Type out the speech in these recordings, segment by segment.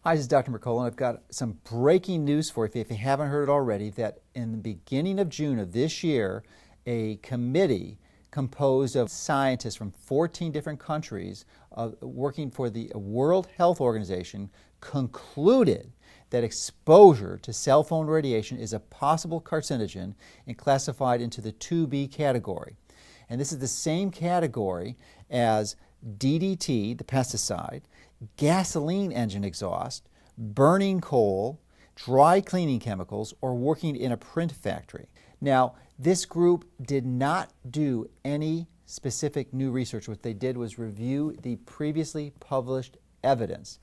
Hi, this is Dr. Mercola. I've got some breaking news for you, if you haven't heard it already, that in the beginning of June of this year, a committee composed of scientists from 14 different countries working for the World Health Organization concluded that exposure to cell phone radiation is a possible carcinogen and classified into the 2B category. And this is the same category as DDT, the pesticide, gasoline engine exhaust, burning coal, dry cleaning chemicals, or working in a print factory. Now, this group did not do any specific new research. What they did was review the previously published evidence.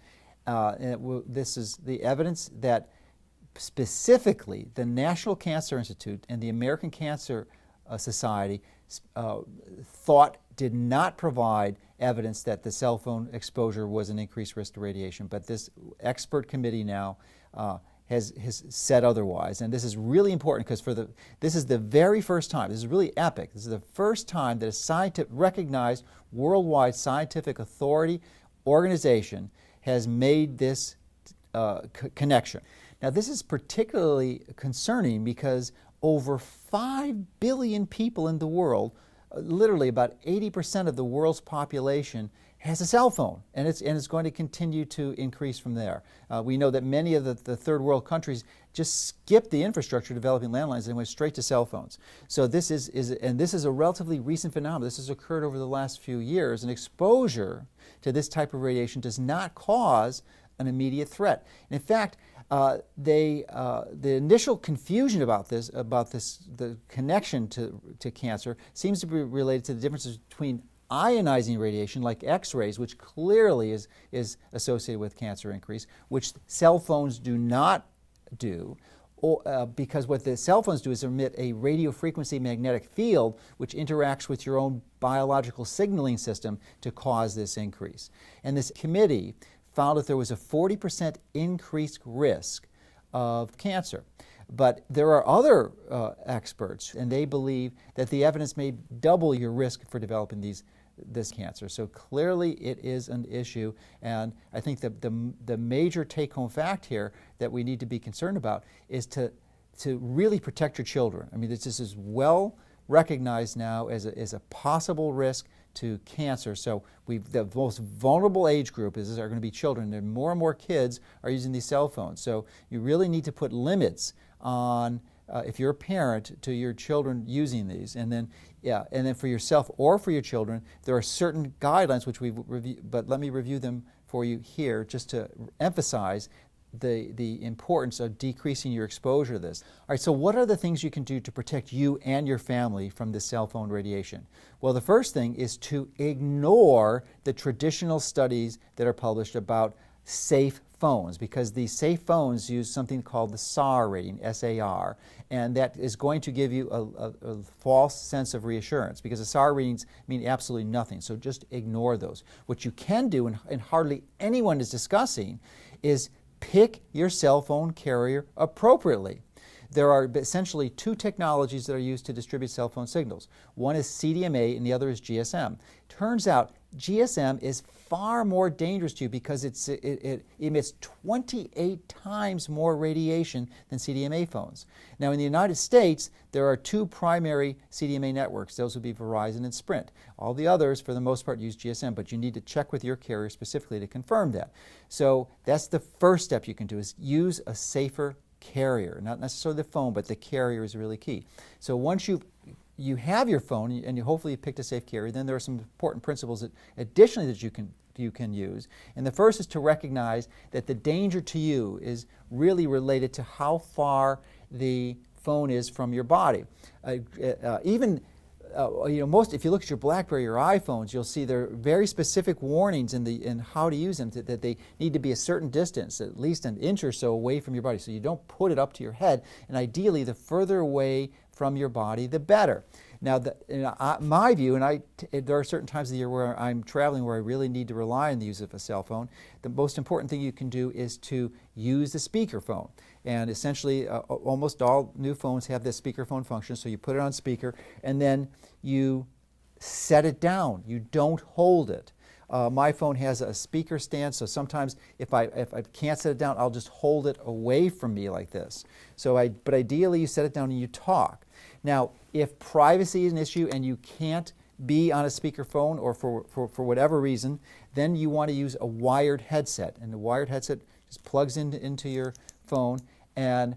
This is the evidence that specifically the National Cancer Institute and the American Cancer Society thought did not provide evidence that the cell phone exposure was an increased risk to radiation, but this expert committee now has said otherwise. And this is really important because this is the very first time, this is really epic, this is the first time that a recognized worldwide scientific authority organization has made this connection. Now, this is particularly concerning because over 5 billion people in the world, literally about 80% of the world's population, has a cell phone, and it's going to continue to increase from there. We know that many of the third world countries just skipped the infrastructure developing landlines and went straight to cell phones. So this is a relatively recent phenomenon. This has occurred over the last few years, and exposure to this type of radiation does not cause an immediate threat. In fact, the initial confusion about the connection to cancer seems to be related to the differences between ionizing radiation like X-rays, which clearly is associated with cancer increase, which cell phones do not do, because what the cell phones do is emit a radio frequency magnetic field which interacts with your own biological signaling system to cause this increase. And this committee found that there was a 40% increased risk of cancer. But there are other experts, and they believe that the evidence may double your risk for developing this cancer. So clearly it is an issue, and I think that the major take-home fact here that we need to be concerned about is to really protect your children. I mean, this is well recognized now as a possible risk to cancer. So the most vulnerable age group are going to be children, and more kids are using these cell phones. So you really need to put limits on, if you're a parent, to your children using these. And then for yourself or for your children, there are certain guidelines which we've reviewed, but let me review them for you here just to emphasize the importance of decreasing your exposure to this. All right, so what are the things you can do to protect you and your family from this cell phone radiation? Well, the first thing is to ignore the traditional studies that are published about safe phones, because these safe phones use something called the SAR rating, S-A-R, and that is going to give you a false sense of reassurance, because the SAR ratings mean absolutely nothing, so just ignore those. What you can do, and hardly anyone is discussing, is pick your cell phone carrier appropriately. There are essentially two technologies that are used to distribute cell phone signals. One is CDMA and the other is GSM. Turns out GSM is far more dangerous to you because it emits 28 times more radiation than CDMA phones. Now, in the United States, there are two primary CDMA networks. Those would be Verizon and Sprint. All the others, for the most part, use GSM, but you need to check with your carrier specifically to confirm that. So that's the first step you can do, is use a safer carrier. Not necessarily the phone, but the carrier is really key. So once you have your phone and you hopefully picked a safe carrier, then there are some important principles that additionally that you can use. And the first is to recognize that the danger to you is really related to how far the phone is from your body. If you look at your BlackBerry or iPhones, you'll see there are very specific warnings in how to use them, that they need to be a certain distance, at least an inch or so away from your body, so you don't put it up to your head, and ideally the further away from your body, the better. Now, my view, and there are certain times of the year where I'm traveling where I really need to rely on the use of a cell phone, the most important thing you can do is to use the speakerphone. And essentially, almost all new phones have this speakerphone function, so you put it on speaker, and then you set it down. You don't hold it. My phone has a speaker stand, so sometimes if I can't set it down, I'll just hold it away from me like this. But ideally you set it down and you talk. Now, if privacy is an issue and you can't be on a speakerphone or for whatever reason, then you want to use a wired headset. And the wired headset just plugs into your phone, and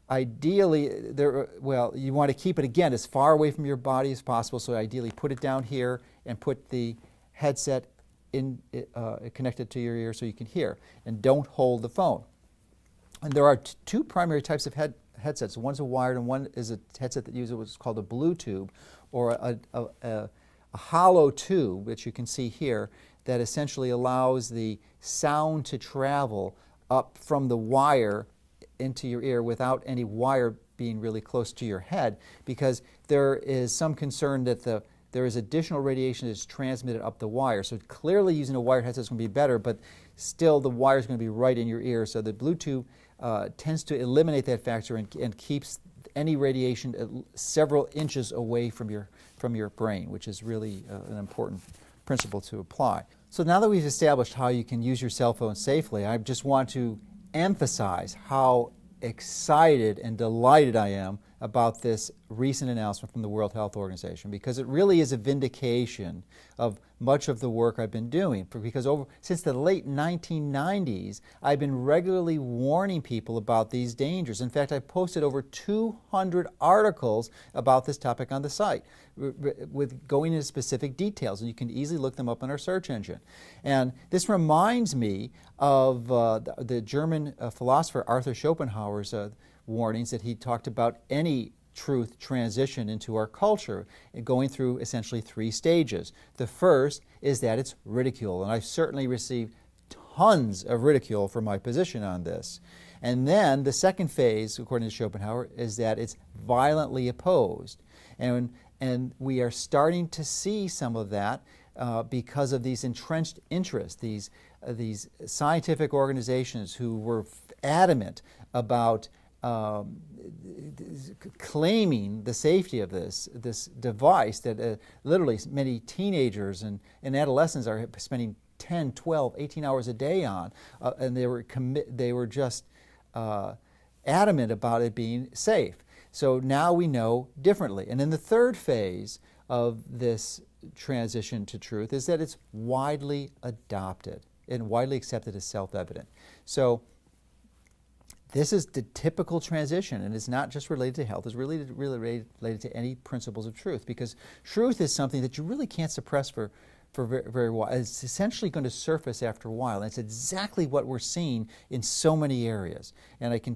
ideally, you want to keep it, again, as far away from your body as possible, so ideally put it down here and put the headset connected to your ear so you can hear, and don't hold the phone. And there are two primary types of headsets. One's a wired and one is a headset that uses what's called a blue tube, or a hollow tube, which you can see here, that essentially allows the sound to travel up from the wire into your ear without any wire being really close to your head, because there is some concern that there is additional radiation that's transmitted up the wire. So clearly using a wired headset is going to be better, but still the wire is going to be right in your ear. So the Bluetooth tends to eliminate that factor and keeps any radiation several inches away from your brain, which is really an important principle to apply. So now that we've established how you can use your cell phone safely, I just want to emphasize how excited and delighted I am about this recent announcement from the World Health Organization, because it really is a vindication of much of the work I've been doing. Because since the late 1990s, I've been regularly warning people about these dangers. In fact, I've posted over 200 articles about this topic on the site, with going into specific details, and you can easily look them up on our search engine. And this reminds me of the German philosopher Arthur Schopenhauer's warnings that he talked about any truth transition into our culture, going through essentially 3 stages. The first is that it's ridicule, and I've certainly received tons of ridicule for my position on this. And then the second phase, according to Schopenhauer, is that it's violently opposed. And we are starting to see some of that because of these entrenched interests, these scientific organizations who were adamant about claiming the safety of this device that literally many teenagers and adolescents are spending 10, 12, 18 hours a day on, and they were just adamant about it being safe. So now we know differently. And then the third phase of this transition to truth is that it's widely adopted and widely accepted as self-evident. So this is the typical transition, and it's not just related to health, it's really related to any principles of truth, because truth is something that you really can't suppress for very while. It's essentially going to surface after a while, and it's exactly what we're seeing in so many areas. And I can